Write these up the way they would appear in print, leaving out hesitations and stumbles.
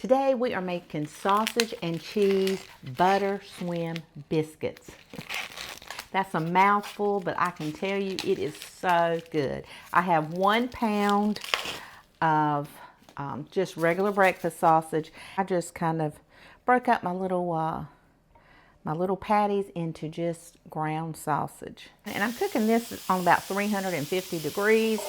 Today we are making sausage and cheese butter swim biscuits. That's a mouthful, but I can tell you it is so good. I have 1 pound of just regular breakfast sausage. I just kind of broke up my little patties into just ground sausage. And I'm cooking this on about 350 degrees.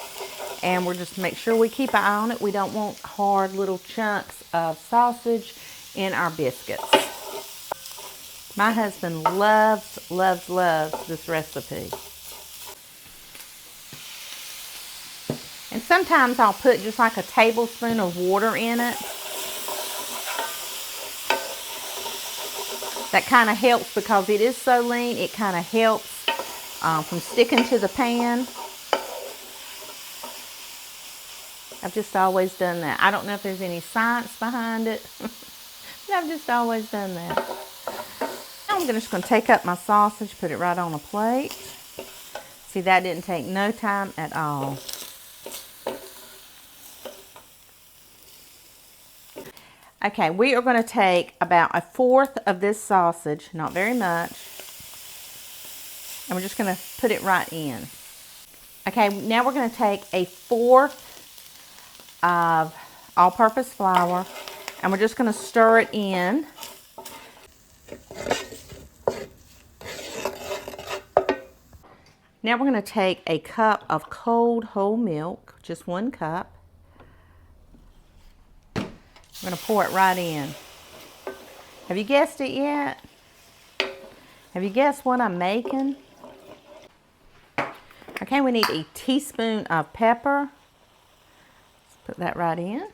And we're just make sure we keep an eye on it. We don't want hard little chunks of sausage in our biscuits. My husband loves this recipe. And sometimes I'll put just like a tablespoon of water in it. That kind of helps because it is so lean. It kind of helps from sticking to the pan. I've just always done that. I don't know if there's any science behind it, but I've just always done that. Now I'm just going to take up my sausage, put it right on a plate. See, that didn't take no time at all. Okay, we are going to take about 1/4 of this sausage, not very much, and we're just going to put it right in. Okay, now we're going to take 1/4 of all-purpose flour, and we're just going to stir it in. Now we're going to take a cup of cold whole milk, just 1 cup. I'm going to pour it right in. Have you guessed it yet? Have you guessed what I'm making? Okay, we need a teaspoon of pepper. Put that right in.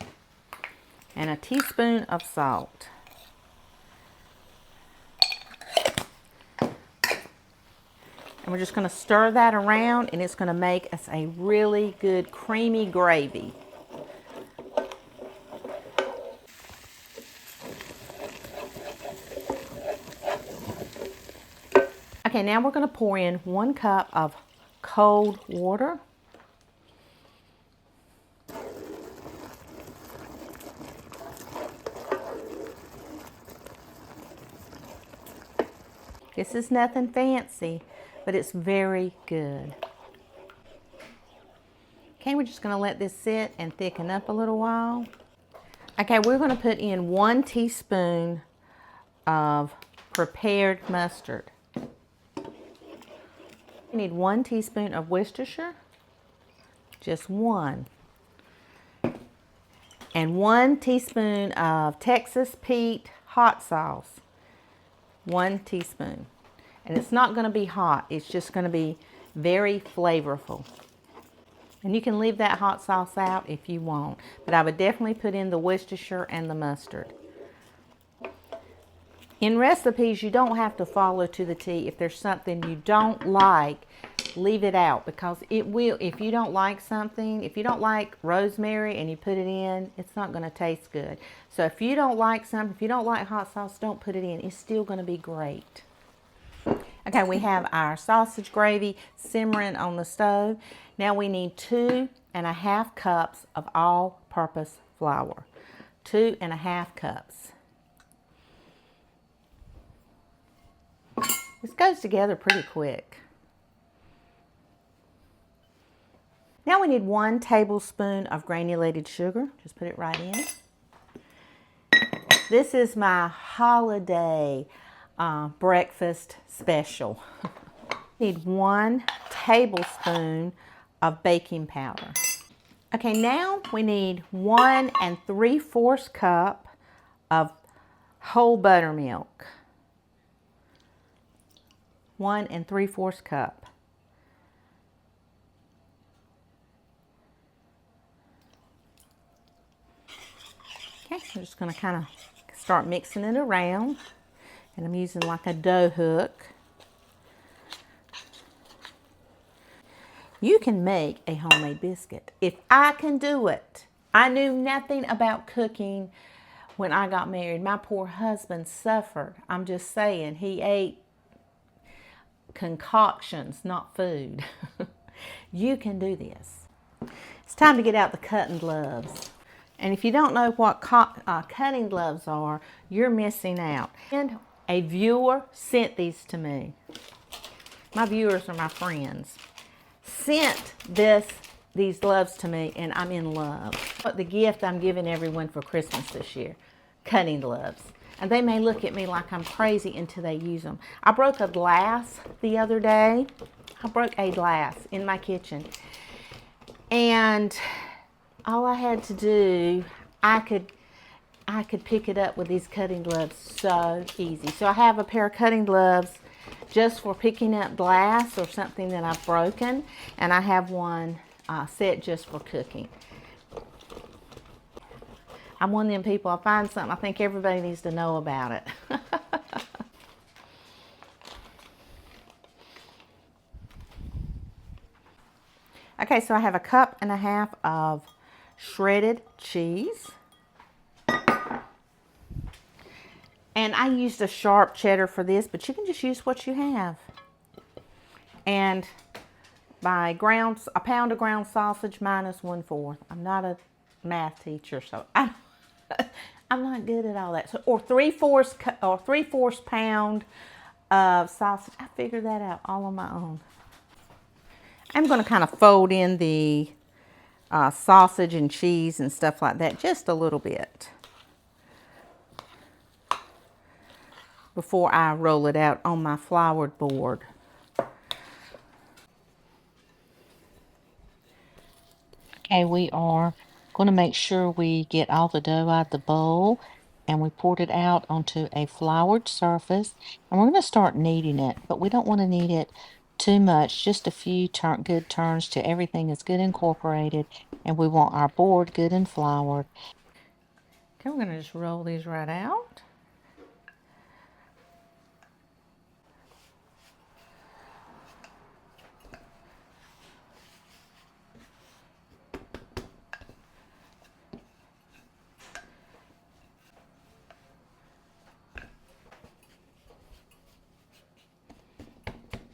And a teaspoon of salt. And we're just going to stir that around, and it's going to make us a really good creamy gravy. Okay, now we're going to pour in 1 cup of cold water. This is nothing fancy, but it's very good. Okay, we're just going to let this sit and thicken up a little while. Okay, we're going to put in 1 teaspoon of prepared mustard. You need 1 teaspoon of Worcestershire, just 1. And 1 teaspoon of Texas Pete hot sauce. 1 teaspoon. And it's not going to be hot. It's just going to be very flavorful. And you can leave that hot sauce out if you want. But I would definitely put in the Worcestershire and the mustard. In recipes, you don't have to follow to the T. If there's something you don't like, leave it out, because it will, if you don't like something, if you don't like rosemary and you put it in, it's not going to taste good. So if you don't like something, if you don't like hot sauce, don't put it in. It's still going to be great. Okay, we have our sausage gravy simmering on the stove. Now we need 2½ cups of all-purpose flour. 2½ cups. This goes together pretty quick. Now we need 1 tablespoon of granulated sugar. Just put it right in. This is my holiday breakfast special. Need 1 tablespoon of baking powder. Okay, now we need 1 3/4 cup of whole buttermilk. 1 3/4 cup. Okay, I'm just going to kind of start mixing it around. And I'm using like a dough hook. You can make a homemade biscuit. If I can do it. I knew nothing about cooking when I got married. My poor husband suffered. I'm just saying, he ate concoctions, not food. You can do this. It's time to get out the cutting gloves. And if you don't know what cutting gloves are, you're missing out. And a viewer sent these to me. My viewers are my friends. Sent these gloves to me, and I'm in love. What the gift I'm giving everyone for Christmas this year, cutting gloves. And they may look at me like I'm crazy until they use them. I broke a glass the other day. I broke a glass in my kitchen. And all I had to do, I could pick it up with these cutting gloves so easy. So I have a pair of cutting gloves just for picking up glass or something that I've broken. And I have one set just for cooking. I'm one of them people, I find something, I think everybody needs to know about it. Okay, so I have a cup and a half of shredded cheese. And I used a sharp cheddar for this, but you can just use what you have. And a pound of ground sausage minus 1/4. I'm not a math teacher, so I'm not good at all that. So, or 3/4 pound of sausage. I figured that out all on my own. I'm going to kind of fold in the sausage and cheese and stuff like that just a little bit before I roll it out on my floured board. Okay, we are going to make sure we get all the dough out of the bowl, and we poured it out onto a floured surface, and we're going to start kneading it, but we don't want to knead it too much, just a few good turns till everything is good incorporated, and we want our board good and floured. Okay, we're going to just roll these right out.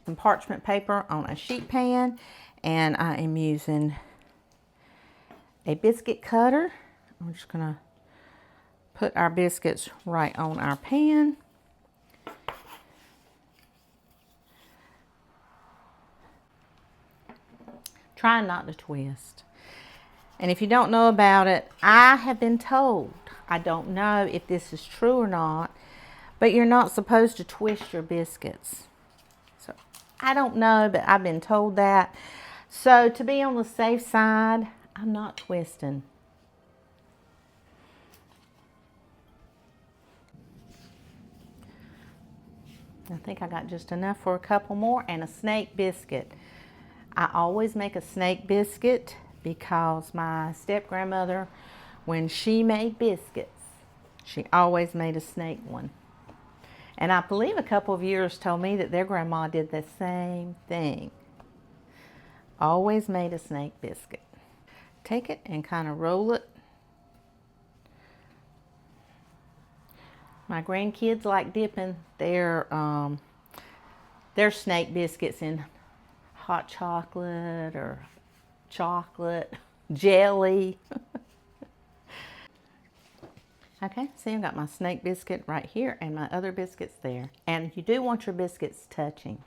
Some parchment paper on a sheet pan, and I am using a biscuit cutter. I'm just going to put our biscuits right on our pan. Trying not to twist. And if you don't know about it, I have been told, I don't know if this is true or not, but you're not supposed to twist your biscuits. So I don't know, but I've been told that. So to be on the safe side, I'm not twisting. I think I got just enough for a couple more, and a snake biscuit. I always make a snake biscuit because my step-grandmother, when she made biscuits, she always made a snake one. And I believe a couple of viewers told me that their grandma did the same thing. Always made a snake biscuit. Take it and kind of roll it. My grandkids like dipping their snake biscuits in hot chocolate or chocolate, jelly. Okay, see, I've got my snake biscuit right here and my other biscuits there. And you do want your biscuits touching.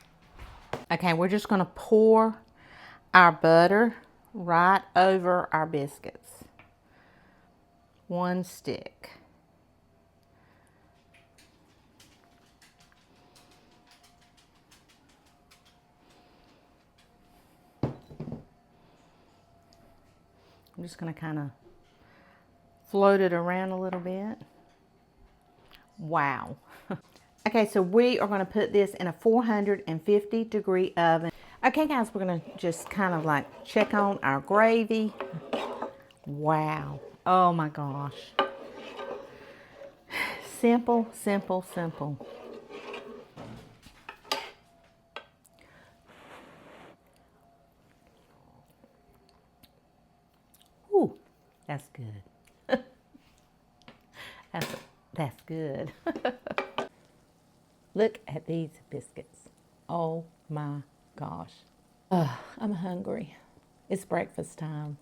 Okay, we're just going to pour our butter right over our biscuits. One stick. I'm just going to kind of float it around a little bit. Wow. Okay, so we are going to put this in a 450-degree oven. Okay, guys, we're going to just kind of like check on our gravy. Wow. Oh my gosh. Simple, simple, simple. Ooh, that's good. That's good. Look at these biscuits. Oh my gosh. I'm hungry. It's breakfast time.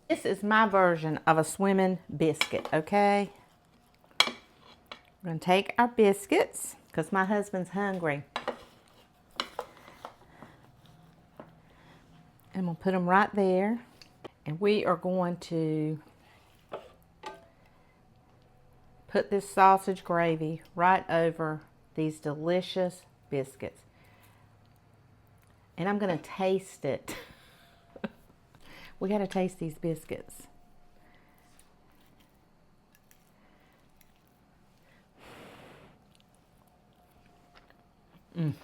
This is my version of a swimming biscuit, okay? We're going to take our biscuits, because my husband's hungry. And we'll put them right there. And we are going to put this sausage gravy right over these delicious biscuits. And I'm going to taste it. We got to taste these biscuits. Mm.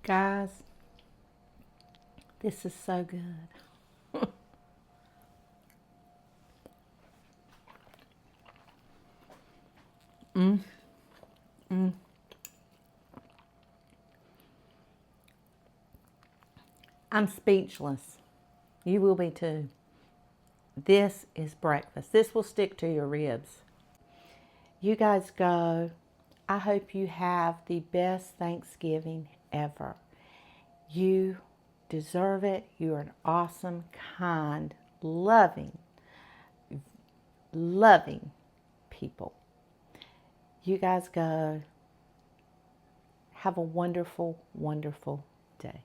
Guys, this is so good. Mm. Mm. I'm speechless. You will be too. This is breakfast. This will stick to your ribs. You guys go. I hope you have the best Thanksgiving ever. You deserve it. You are an awesome, kind, loving people. You guys go. Have a wonderful, wonderful day.